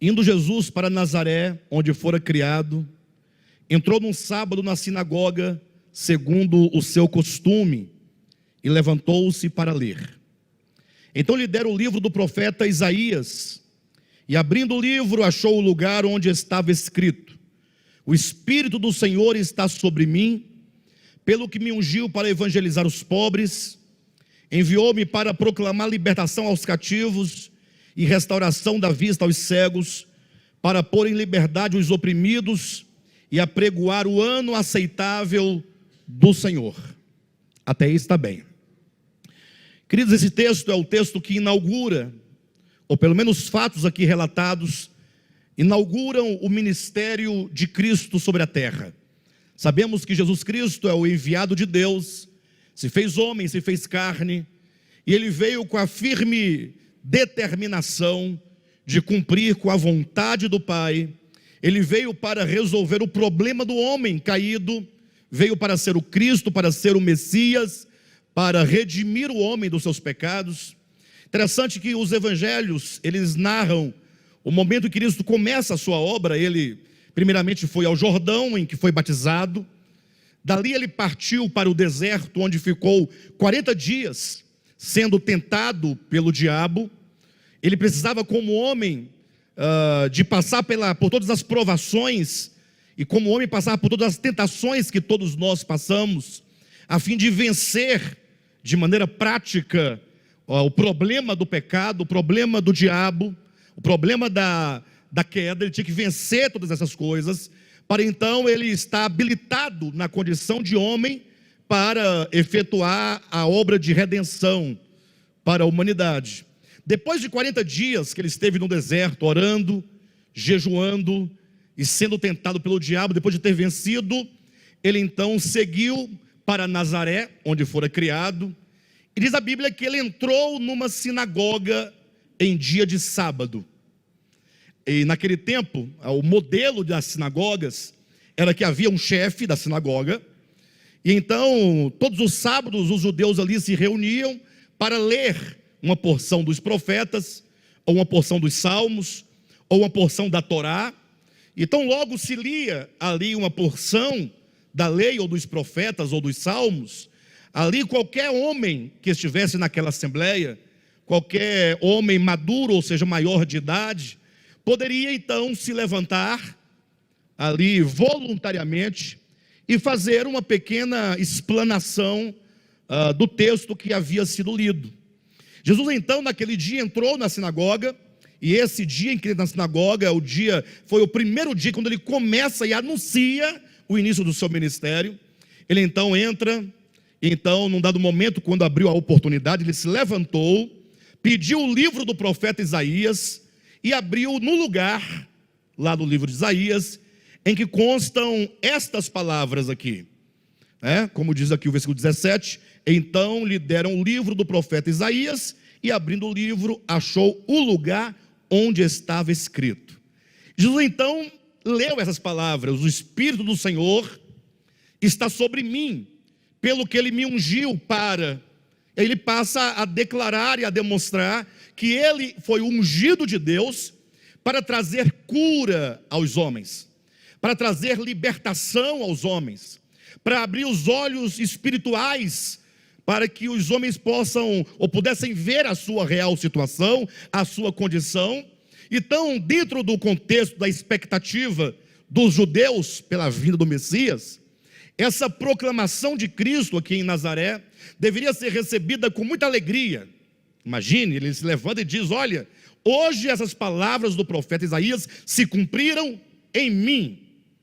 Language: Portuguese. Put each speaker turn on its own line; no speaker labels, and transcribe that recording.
Indo Jesus para Nazaré, onde fora criado, entrou num sábado na sinagoga, segundo o seu costume, e levantou-se para ler. Então lhe deram o livro do profeta Isaías, e abrindo o livro, achou o lugar onde estava escrito: o Espírito do Senhor está sobre mim, pelo que me ungiu para evangelizar os pobres, enviou-me para proclamar libertação aos cativos e restauração da vista aos cegos, para pôr em liberdade os oprimidos e apregoar o ano aceitável do Senhor. Até aí está bem. Queridos, esse texto é o texto que inaugura, ou pelo menos fatos aqui relatados, inauguram o ministério de Cristo sobre a terra. Sabemos que Jesus Cristo é o enviado de Deus, se fez homem, se fez carne, e ele veio com a firme determinação de cumprir com a vontade do Pai. Ele veio para resolver o problema do homem caído, veio para ser o Cristo, para ser o Messias, para redimir o homem dos seus pecados. Interessante que os evangelhos, eles narram o momento em que Cristo começa a sua obra. Ele primeiramente foi ao Jordão, em que foi batizado. Dali ele partiu para o deserto, onde ficou 40 dias, sendo tentado pelo diabo. Ele precisava, como homem, de passar por todas as provações, e como homem passar por todas as tentações que todos nós passamos, a fim de vencer de maneira prática o problema do pecado, o problema do diabo, o problema da queda. Ele tinha que vencer todas essas coisas, para então ele estar habilitado na condição de homem, para efetuar a obra de redenção para a humanidade. Depois de 40 dias que ele esteve no deserto, orando, jejuando e sendo tentado pelo diabo, depois de ter vencido, ele então seguiu para Nazaré, onde fora criado. E diz a Bíblia que ele entrou numa sinagoga em dia de sábado. E naquele tempo, o modelo das sinagogas era que havia um chefe da sinagoga, e então todos os sábados os judeus ali se reuniam para ler uma porção dos profetas, ou uma porção dos salmos, ou uma porção da Torá. Então logo se lia ali uma porção da lei, ou dos profetas, ou dos salmos. Ali qualquer homem que estivesse naquela assembleia, qualquer homem maduro, ou seja, maior de idade, poderia então se levantar ali voluntariamente e fazer uma pequena explanação do texto que havia sido lido. Jesus então naquele dia entrou na sinagoga, e esse dia em que ele entra na sinagoga foi o primeiro dia quando ele começa e anuncia o início do seu ministério. Ele então entra, então num dado momento, quando abriu a oportunidade, ele se levantou, pediu o livro do profeta Isaías e abriu no lugar, lá no livro de Isaías, em que constam estas palavras aqui, como diz aqui o versículo 17: então lhe deram o livro do profeta Isaías, e abrindo o livro, achou o lugar onde estava escrito. Jesus então leu essas palavras: o Espírito do Senhor está sobre mim, pelo que ele me ungiu para... Ele passa a declarar e a demonstrar que ele foi ungido de Deus para trazer cura aos homens, para trazer libertação aos homens, para abrir os olhos espirituais, para que os homens possam ou pudessem ver a sua real situação, a sua condição. Então, dentro do contexto da expectativa dos judeus pela vinda do Messias, essa proclamação de Cristo aqui em Nazaré deveria ser recebida com muita alegria. Imagine, ele se levanta e diz: olha, hoje essas palavras do profeta Isaías se cumpriram em mim.